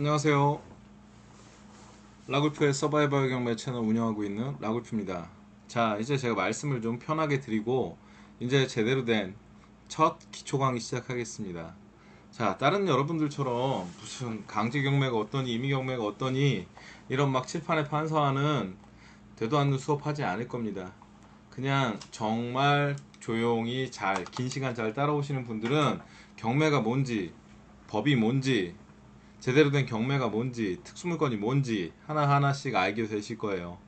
안녕하세요. 라굴프의 서바이벌 경매 채널 운영하고 있는 라굴프입니다. 자, 이제 제가 말씀을 좀 편하게 드리고 이제 제대로 된 첫 기초 강의 시작하겠습니다. 자, 다른 여러분들처럼 무슨 강제 경매가 어떠니 임의 경매가 어떠니 이런 막 칠판에 판서하는 되도 않는 수업하지 않을 겁니다. 그냥 정말 조용히 잘 긴 시간 잘 따라오시는 분들은 경매가 뭔지, 법이 뭔지, 제대로 된 경매가 뭔지, 특수물건이 뭔지 하나하나씩 알게 되실 거예요.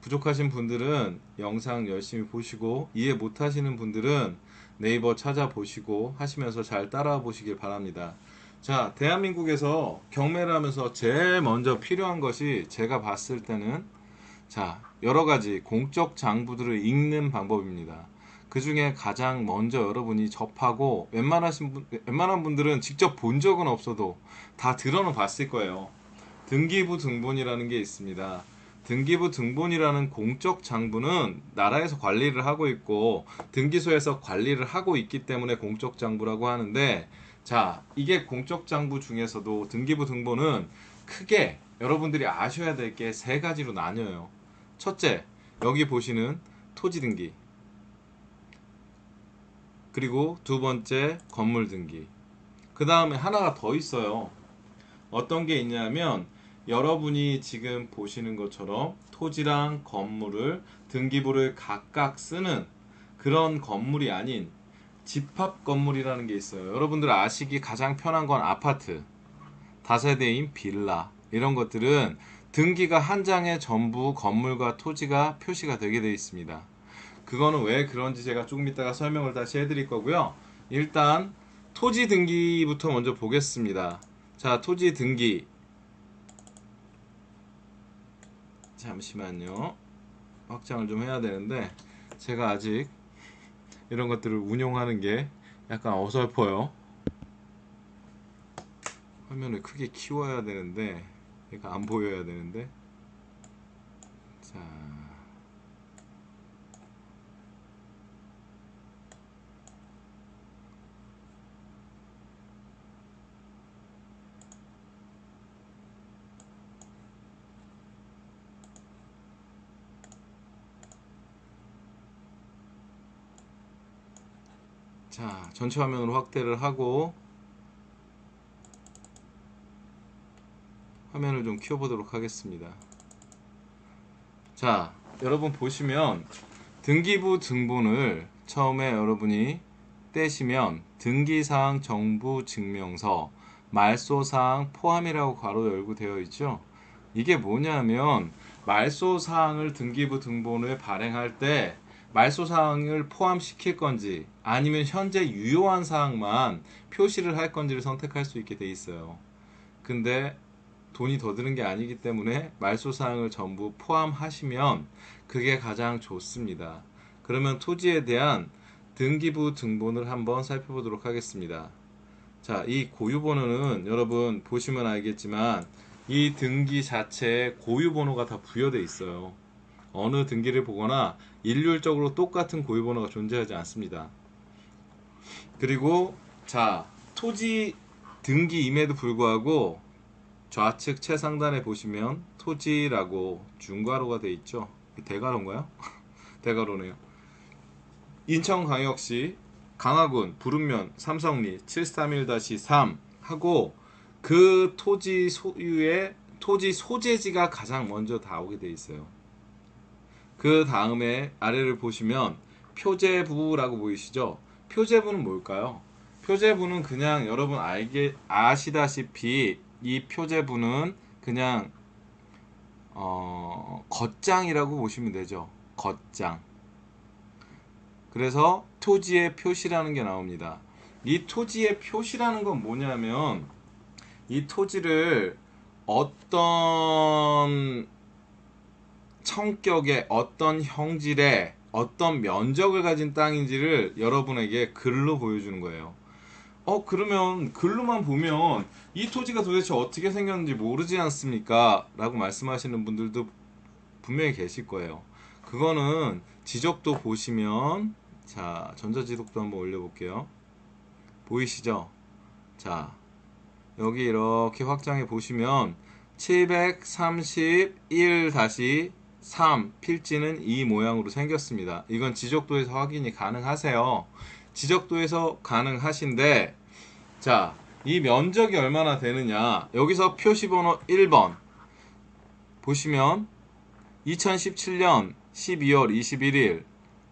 부족하신 분들은 영상 열심히 보시고, 이해 못하시는 분들은 네이버 찾아보시고 하시면서 잘 따라와 보시길 바랍니다. 자, 대한민국에서 경매를 하면서 제일 먼저 필요한 것이 제가 봤을 때는, 자, 여러 가지 공적 장부들을 읽는 방법입니다. 그 중에 가장 먼저 여러분이 접하고 웬만한 분들은 직접 본 적은 없어도 다 들어는 봤을 거예요. 등기부 등본이라는 게 있습니다. 등기부 등본이라는 공적 장부는 나라에서 관리를 하고 있고 등기소에서 관리를 하고 있기 때문에 공적 장부라고 하는데, 자, 이게 공적 장부 중에서도 등기부 등본은 크게 여러분들이 아셔야 될 게 세 가지로 나뉘어요. 첫째, 여기 보시는 토지 등기. 그리고 두 번째, 건물 등기. 그 다음에 하나가 더 있어요. 어떤 게 있냐면, 여러분이 지금 보시는 것처럼 토지랑 건물을 등기부를 각각 쓰는 그런 건물이 아닌 집합 건물이라는 게 있어요. 여러분들 아시기 가장 편한 건 아파트, 다세대인 빌라, 이런 것들은 등기가 한 장에 전부 건물과 토지가 표시가 되게 되어 있습니다. 그거는 왜 그런지 제가 조금 이따가 설명을 다시 해드릴 거고요. 일단 토지 등기부터 먼저 보겠습니다. 자, 토지 등기. 잠시만요. 확장을 좀 해야 되는데 제가 아직 이런 것들을 운용하는 게 약간 어설퍼요. 화면을 크게 키워야 되는데 얘가 안 보여야 되는데. 자, 전체 화면으로 확대를 하고 화면을 좀 키워보도록 하겠습니다. 자, 여러분 보시면 등기부 등본을 처음에 여러분이 떼시면 등기사항 정부 증명서 말소사항 포함이라고 괄호 열고 되어 있죠. 이게 뭐냐면 말소사항을 등기부 등본을 발행할 때 말소사항을 포함시킬 건지 아니면 현재 유효한 사항만 표시를 할 건지를 선택할 수 있게 돼 있어요. 근데 돈이 더 드는 게 아니기 때문에 말소사항을 전부 포함하시면 그게 가장 좋습니다. 그러면 토지에 대한 등기부 등본을 한번 살펴보도록 하겠습니다. 자, 이 고유번호는 여러분 보시면 알겠지만 이 등기 자체에 고유번호가 다 부여되어 있어요. 어느 등기를 보거나 일률적으로 똑같은 고유번호가 존재하지 않습니다. 그리고 자, 토지 등기임에도 불구하고 좌측 최상단에 보시면 토지라고 중괄호가 되어 있죠. 대괄호인가요? 대괄호네요. 인천광역시 강화군 부릉면 삼성리 731-3 하고 그 토지 소유의 토지 소재지가 가장 먼저 나오게 되어 있어요. 그 다음에 아래를 보시면 표제부라고 보이시죠? 표제부는 뭘까요? 표제부는 그냥 여러분 아시다시피 이 표제부는 그냥 겉장이라고 보시면 되죠. 겉장. 그래서 토지의 표시라는 게 나옵니다. 이 토지의 표시라는 건 뭐냐면 이 토지를 어떤 성격의 어떤 형질의 어떤 면적을 가진 땅인지를 여러분에게 글로 보여주는 거예요. 그러면 글로만 보면 이 토지가 도대체 어떻게 생겼는지 모르지 않습니까? 라고 말씀하시는 분들도 분명히 계실 거예요. 그거는 지적도 보시면, 자, 전자지적도 한번 올려볼게요. 보이시죠? 자, 여기 이렇게 확장해 보시면 731-3 필지는 이 모양으로 생겼습니다. 이건 지적도에서 확인이 가능하세요. 지적도에서 가능하신데, 자, 이 면적이 얼마나 되느냐. 여기서 표시번호 1번 보시면 2017년 12월 21일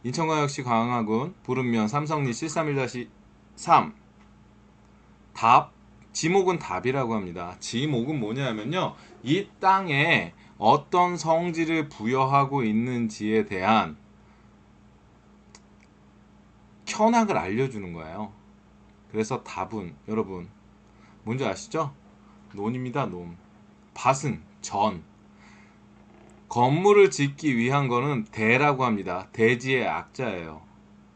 인천광역시 광화군 부른면 삼성리 731-3 답, 지목은 답이라고 합니다. 지목은 뭐냐면요, 이 땅에 어떤 성질을 부여하고 있는지에 대한 현황을 알려주는 거예요. 그래서 답은 여러분 뭔지 아시죠? 논입니다. 논. 밭은 전. 건물을 짓기 위한 거는 대라고 합니다. 대지의 악자예요.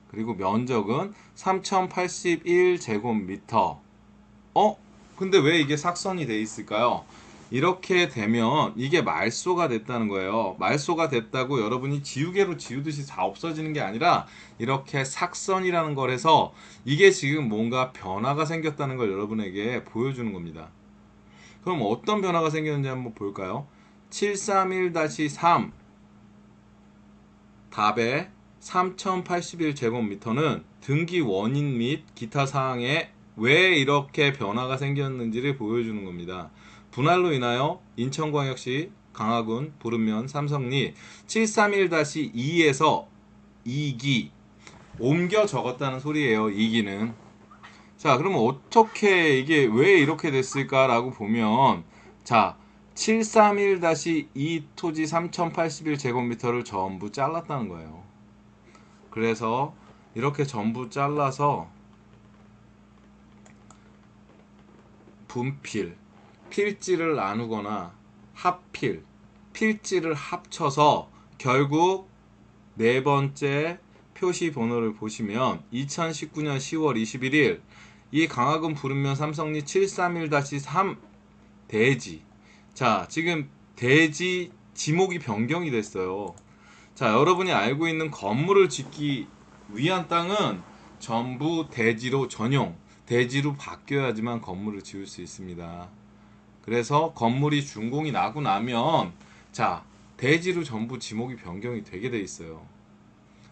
그리고 면적은 3081제곱미터. 근데 왜 이게 삭선이 돼 있을까요? 이렇게 되면 이게 말소가 됐다는 거예요. 말소가 됐다고 여러분이 지우개로 지우듯이 다 없어지는 게 아니라 이렇게 삭선이라는 걸 해서 이게 지금 뭔가 변화가 생겼다는 걸 여러분에게 보여주는 겁니다. 그럼 어떤 변화가 생겼는지 한번 볼까요? 731-3 답의 3081제곱미터는 등기 원인 및 기타 사항에 왜 이렇게 변화가 생겼는지를 보여주는 겁니다. 분할로 인하여 인천광역시 강화군 부른면 삼성리 731-2에서 2기 옮겨 적었다는 소리예요. 2기는. 자, 그러면 어떻게 이게 왜 이렇게 됐을까라고 보면, 자, 731-2 토지 3081제곱미터를 전부 잘랐다는 거예요. 그래서 이렇게 전부 잘라서 분필, 필지를 나누거나 합필, 필지를 합쳐서 결국 네 번째 표시 번호를 보시면 2019년 10월 21일 이 강화군 부른면 삼성리 731-3 대지. 자, 지금 대지 지목이 변경이 됐어요. 자, 여러분이 알고 있는 건물을 짓기 위한 땅은 전부 대지로 전용, 대지로 바뀌어야지만 건물을 지을 수 있습니다. 그래서 건물이 준공이 나고 나면, 자, 대지로 전부 지목이 변경이 되게 돼 있어요.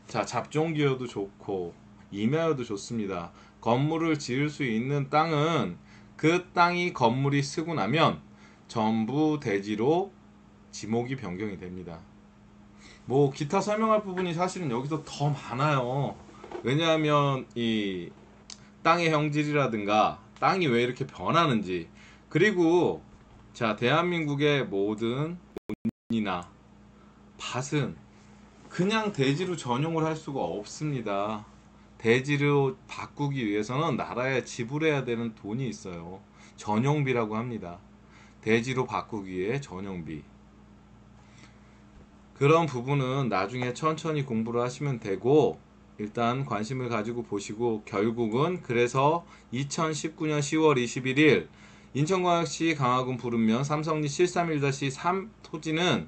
자, 잡종기여도 좋고 임야여도 좋습니다. 건물을 지을 수 있는 땅은 그 땅이 건물이 쓰고 나면 전부 대지로 지목이 변경이 됩니다. 뭐 기타 설명할 부분이 사실은 여기서 더 많아요. 왜냐하면 이 땅의 형질이라든가 땅이 왜 이렇게 변하는지, 그리고 자, 대한민국의 모든 논이나 밭은 그냥 대지로 전용을 할 수가 없습니다. 대지로 바꾸기 위해서는 나라에 지불해야 되는 돈이 있어요. 전용비라고 합니다. 대지로 바꾸기 위해 전용비. 그런 부분은 나중에 천천히 공부를 하시면 되고, 일단 관심을 가지고 보시고, 결국은 그래서 2019년 10월 21일 인천광역시 강화군 부른면 삼성리 731-3 토지는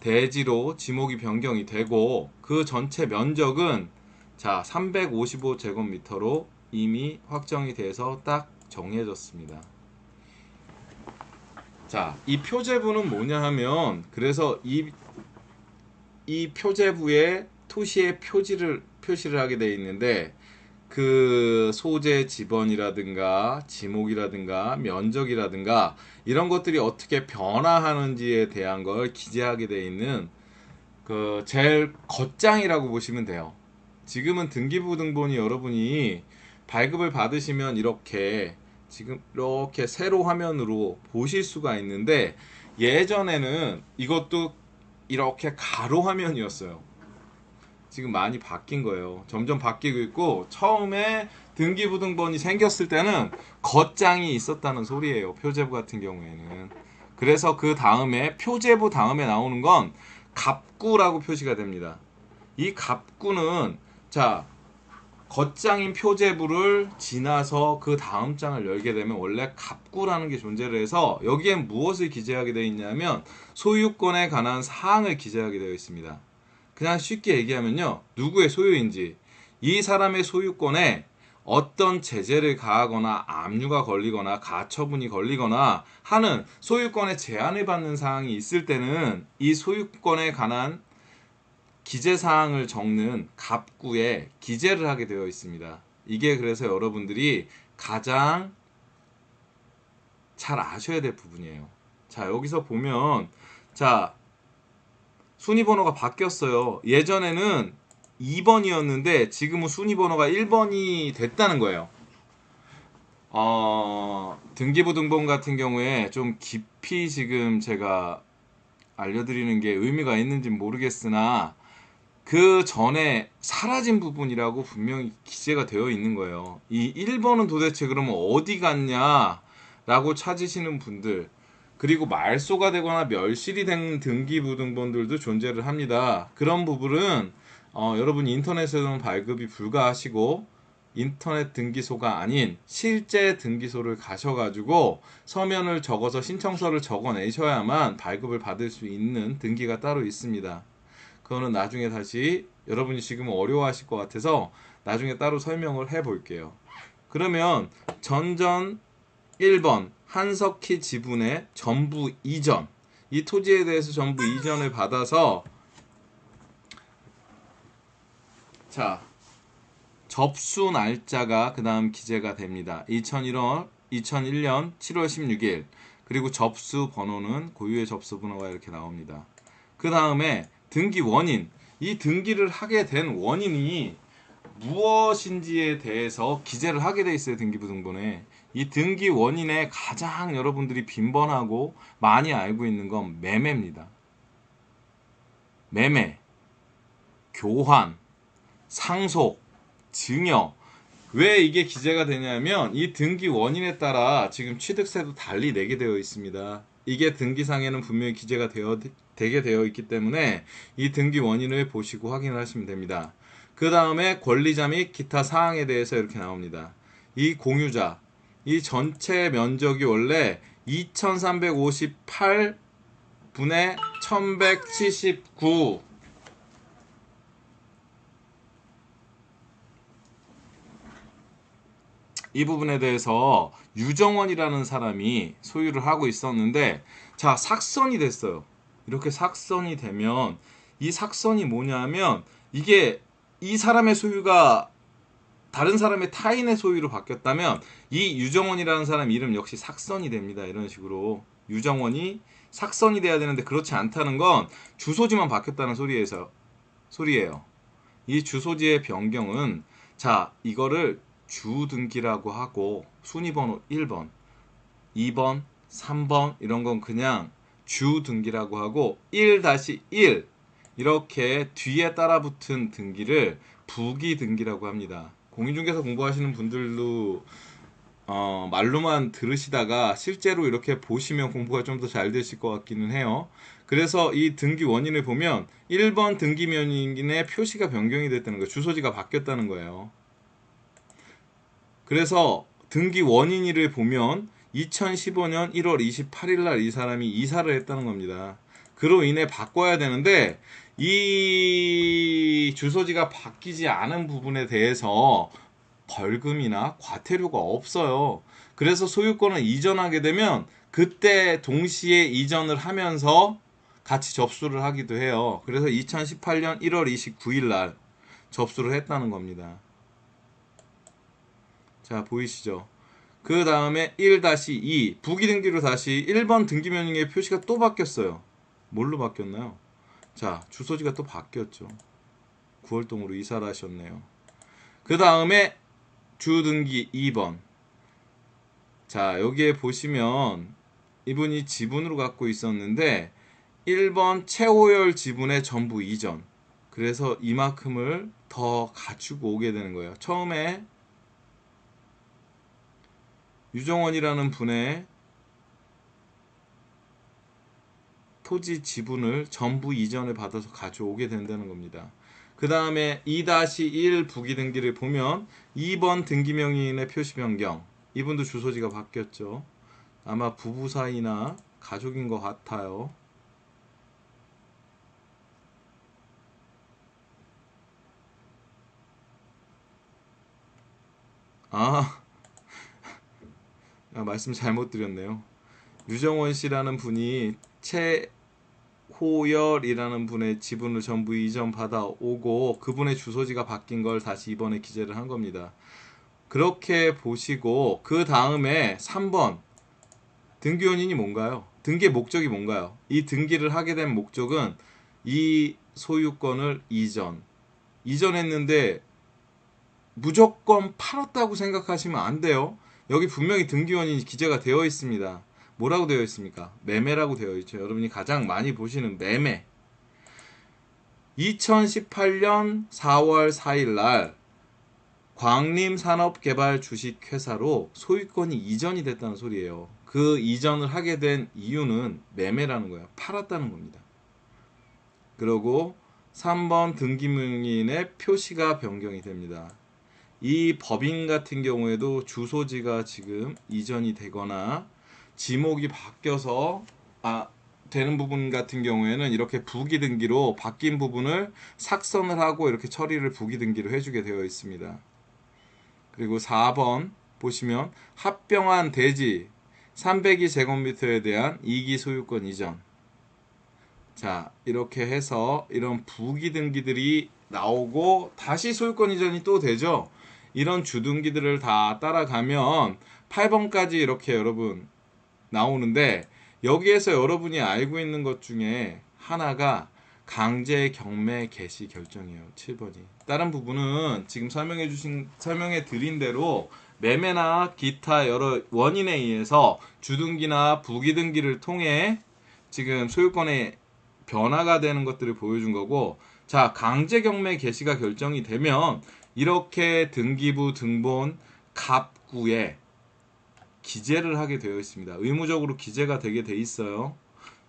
대지로 지목이 변경이 되고, 그 전체 면적은 자 355제곱미터로 이미 확정이 돼서 딱 정해졌습니다. 자, 이 표제부는 뭐냐 하면, 그래서 이 표제부에 토시의 표시를 하게 되어 있는데, 그 소재 지번이라든가 지목이라든가 면적이라든가 이런 것들이 어떻게 변화하는지에 대한 걸 기재하게 되어 있는 그 제일 겉장이라고 보시면 돼요. 지금은 등기부등본이 여러분이 발급을 받으시면 이렇게 지금 이렇게 세로 화면으로 보실 수가 있는데, 예전에는 이것도 이렇게 가로 화면이었어요. 지금 많이 바뀐 거예요. 점점 바뀌고 있고, 처음에 등기부등본이 생겼을 때는 겉장이 있었다는 소리예요. 표제부 같은 경우에는. 그래서 그 다음에 표제부 다음에 나오는 건 갑구라고 표시가 됩니다. 이 갑구는 자, 겉장인 표제부를 지나서 그 다음 장을 열게 되면 원래 갑구라는 게 존재를 해서 여기엔 무엇을 기재하게 되어 있냐면 소유권에 관한 사항을 기재하게 되어 있습니다. 그냥 쉽게 얘기하면요, 누구의 소유인지, 이 사람의 소유권에 어떤 제재를 가하거나 압류가 걸리거나 가처분이 걸리거나 하는 소유권에 제한을 받는 사항이 있을 때는 이 소유권에 관한 기재 사항을 적는 갑구에 기재를 하게 되어 있습니다. 이게 그래서 여러분들이 가장 잘 아셔야 될 부분이에요. 자, 여기서 보면 자, 순위번호가 바뀌었어요. 예전에는 2번이었는데 지금은 순위번호가 1번이 됐다는 거예요. 등기부등본 같은 경우에 좀 깊이 지금 제가 알려드리는 게 의미가 있는지 모르겠으나 그 전에 사라진 부분이라고 분명히 기재가 되어 있는 거예요. 이 1번은 도대체 그러면 어디 갔냐 라고 찾으시는 분들, 그리고 말소가 되거나 멸실이 된 등기부등본들도 존재를 합니다. 그런 부분은 여러분이 인터넷에서는 발급이 불가하시고 인터넷 등기소가 아닌 실제 등기소를 가셔가지고 서면을 적어서 신청서를 적어내셔야만 발급을 받을 수 있는 등기가 따로 있습니다. 그거는 나중에 다시 여러분이 지금 어려워하실 것 같아서 나중에 따로 설명을 해 볼게요. 그러면 전전 1번 한석희 지분의 전부 이전, 이 토지에 대해서 전부 이전을 받아서 자, 접수 날짜가 그 다음 기재가 됩니다. 2001년 7월 16일. 그리고 접수 번호는 고유의 접수 번호가 이렇게 나옵니다. 그 다음에 등기 원인, 이 등기를 하게 된 원인이 무엇인지에 대해서 기재를 하게 돼 있어요. 등기부등본에. 이 등기 원인에 가장 여러분들이 빈번하고 많이 알고 있는 건 매매입니다. 매매, 교환, 상속, 증여. 왜 이게 기재가 되냐면 이 등기 원인에 따라 지금 취득세도 달리 내게 되어 있습니다. 이게 등기상에는 분명히 기재가 되게 되어 있기 때문에 이 등기 원인을 보시고 확인을 하시면 됩니다. 그 다음에 권리자 및 기타 사항에 대해서 이렇게 나옵니다. 이 공유자, 이 전체 면적이 원래 2358분의 1179, 이 부분에 대해서 유정원이라는 사람이 소유를 하고 있었는데, 자, 삭선이 됐어요. 이렇게 삭선이 되면 이 삭선이 뭐냐면 이게 이 사람의 소유가 다른 사람의 타인의 소유로 바뀌었다면 이 유정원이라는 사람 이름 역시 삭선이 됩니다. 이런 식으로 유정원이 삭선이 돼야 되는데 그렇지 않다는 건 주소지만 바뀌었다는 소리예요. 이 주소지의 변경은 자, 이거를 주등기라고 하고 순위번호 1번, 2번, 3번 이런 건 그냥 주등기라고 하고 1-1 이렇게 뒤에 따라붙은 등기를 부기등기라고 합니다. 공인중개사 공부하시는 분들도 말로만 들으시다가 실제로 이렇게 보시면 공부가 좀 더 잘 되실 것 같기는 해요. 그래서 이 등기 원인을 보면 1번 등기명인의 표시가 변경이 됐다는 거예요. 주소지가 바뀌었다는 거예요. 그래서 등기 원인을 보면 2015년 1월 28일 날 이 사람이 이사를 했다는 겁니다. 그로 인해 바꿔야 되는데 이 주소지가 바뀌지 않은 부분에 대해서 벌금이나 과태료가 없어요. 그래서 소유권을 이전하게 되면 그때 동시에 이전을 하면서 같이 접수를 하기도 해요. 그래서 2018년 1월 29일 날 접수를 했다는 겁니다. 자, 보이시죠? 그 다음에 1-2 부기등기로 다시 1번 등기명령의 표시가 또 바뀌었어요. 뭘로 바뀌었나요? 자, 주소지가 또 바뀌었죠. 구월동으로 이사를 하셨네요. 그 다음에 주등기 2번. 자, 여기에 보시면 이분이 지분으로 갖고 있었는데 1번 최호열 지분의 전부 이전. 그래서 이만큼을 더 갖추고 오게 되는 거예요. 처음에 유정원이라는 분의 토지 지분을 전부 이전을 받아서 가져오게 된다는 겁니다. 그 다음에 2-1 부기등기를 보면 2번 등기명의인의 표시 변경. 이분도 주소지가 바뀌었죠. 아마 부부 사이나 가족인 것 같아요. 아, 말씀 잘못 드렸네요. 유정원 씨라는 분이 최호열이라는 분의 지분을 전부 이전 받아오고 그분의 주소지가 바뀐 걸 다시 이번에 기재를 한 겁니다. 그렇게 보시고 그 다음에 3번 등기 원인이 뭔가요? 등기의 목적이 뭔가요? 이 등기를 하게 된 목적은 이 소유권을 이전했는데 무조건 팔았다고 생각하시면 안 돼요. 여기 분명히 등기 원인이 기재가 되어 있습니다. 뭐라고 되어 있습니까? 매매라고 되어 있죠. 여러분이 가장 많이 보시는 매매. 2018년 4월 4일 날 광림산업개발 주식회사로 소유권이 이전이 됐다는 소리예요. 그 이전을 하게 된 이유는 매매라는 거예요. 팔았다는 겁니다. 그리고 3번 등기명인의 표시가 변경이 됩니다. 이 법인 같은 경우에도 주소지가 지금 이전이 되거나 지목이 바뀌어서 되는 부분 같은 경우에는 이렇게 부기등기로 바뀐 부분을 삭선을 하고 이렇게 처리를 부기등기로 해주게 되어 있습니다. 그리고 4번 보시면 합병한 대지 302제곱미터에 대한 2기 소유권 이전. 자, 이렇게 해서 이런 부기등기들이 나오고 다시 소유권 이전이 또 되죠. 이런 주등기들을 다 따라가면 8번까지 이렇게 여러분 나오는데, 여기에서 여러분이 알고 있는 것 중에 하나가 강제 경매 개시 결정이에요. 7번이. 다른 부분은 지금 설명해 드린 대로 매매나 기타 여러 원인에 의해서 주등기나 부기등기를 통해 지금 소유권의 변화가 되는 것들을 보여준 거고, 자, 강제 경매 개시가 결정이 되면 이렇게 등기부 등본 갑구에 기재를 하게 되어 있습니다. 의무적으로 기재가 되게 돼 있어요.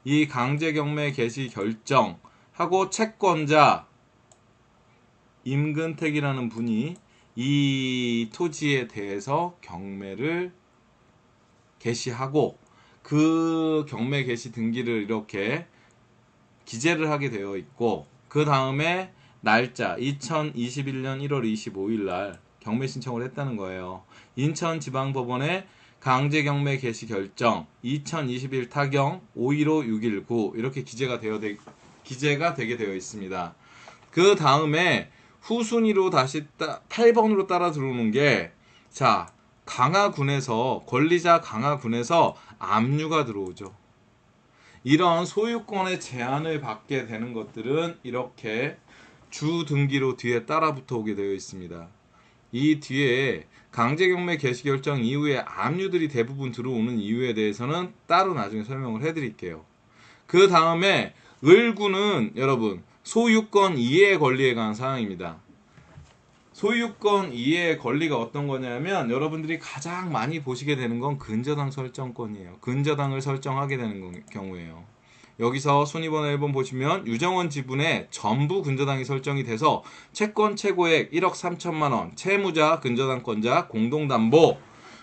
이 강제 경매 개시 결정하고 채권자 임근택이라는 분이 이 토지에 대해서 경매를 개시하고 그 경매 개시 등기를 이렇게 기재를 하게 되어 있고, 그 다음에 날짜 2021년 1월 25일 날 경매 신청을 했다는 거예요. 인천지방법원에 강제 경매 개시 결정 2021 타경 515619 이렇게 기재가 되게 되어 있습니다. 그 다음에 후순위로 다시 8번으로 따라 들어오는 게, 자, 강화군에서 권리자 강화군에서 압류가 들어오죠. 이런 소유권의 제한을 받게 되는 것들은 이렇게 주등기로 뒤에 따라 붙어 오게 되어 있습니다. 이 뒤에 강제경매 개시결정 이후에 압류들이 대부분 들어오는 이유에 대해서는 따로 나중에 설명을 해드릴게요. 그 다음에 을구는 여러분 소유권 이해의 권리에 관한 사항입니다. 소유권 이해의 권리가 어떤 거냐면 여러분들이 가장 많이 보시게 되는 건 근저당 설정권이에요. 근저당을 설정하게 되는 경우에요. 여기서 순위번 1번 보시면 유정원 지분의 전부 근저당이 설정이 돼서 채권 최고액 1억 3천만 원, 채무자, 근저당권자, 공동담보.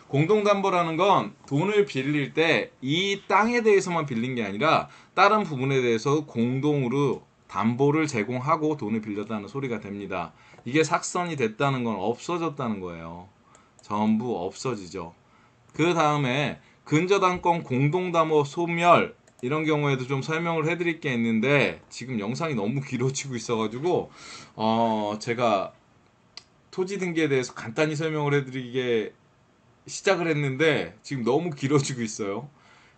공동담보라는 건 돈을 빌릴 때 이 땅에 대해서만 빌린 게 아니라 다른 부분에 대해서 공동으로 담보를 제공하고 돈을 빌렸다는 소리가 됩니다. 이게 삭선이 됐다는 건 없어졌다는 거예요. 전부 없어지죠. 그 다음에 근저당권 공동담보 소멸, 이런 경우에도 좀 설명을 해드릴 게 있는데 지금 영상이 너무 길어지고 있어가지고 제가 토지 등기에 대해서 간단히 설명을 해드리게 시작을 했는데 지금 너무 길어지고 있어요.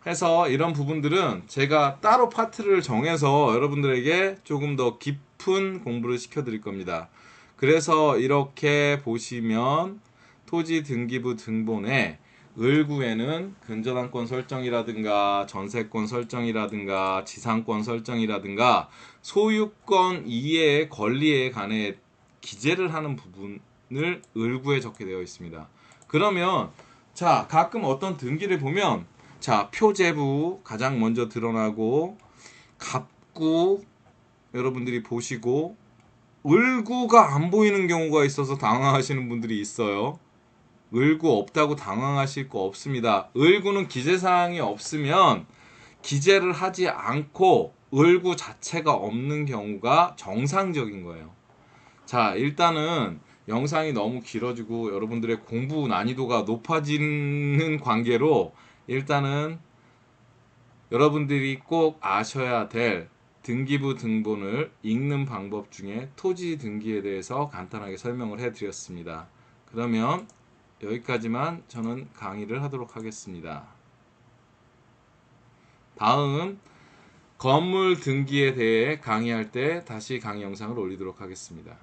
해서 이런 부분들은 제가 따로 파트를 정해서 여러분들에게 조금 더 깊은 공부를 시켜드릴 겁니다. 그래서 이렇게 보시면 토지 등기부 등본에 을구에는 근저당권 설정이라든가 전세권 설정이라든가 지상권 설정이라든가 소유권 이해의 권리에 관해 기재를 하는 부분을 을구에 적게 되어 있습니다. 그러면 자, 가끔 어떤 등기를 보면 자, 표제부 가장 먼저 드러나고 갑구 여러분들이 보시고 을구가 안 보이는 경우가 있어서 당황하시는 분들이 있어요. 을구 없다고 당황하실 거 없습니다. 을구는 기재사항이 없으면 기재를 하지 않고 을구 자체가 없는 경우가 정상적인 거예요. 자, 일단은 영상이 너무 길어지고 여러분들의 공부 난이도가 높아지는 관계로 일단은 여러분들이 꼭 아셔야 될 등기부 등본을 읽는 방법 중에 토지 등기에 대해서 간단하게 설명을 해드렸습니다. 그러면 여기까지만 저는 강의를 하도록 하겠습니다. 다음 건물 등기에 대해 강의할 때 다시 강의 영상을 올리도록 하겠습니다.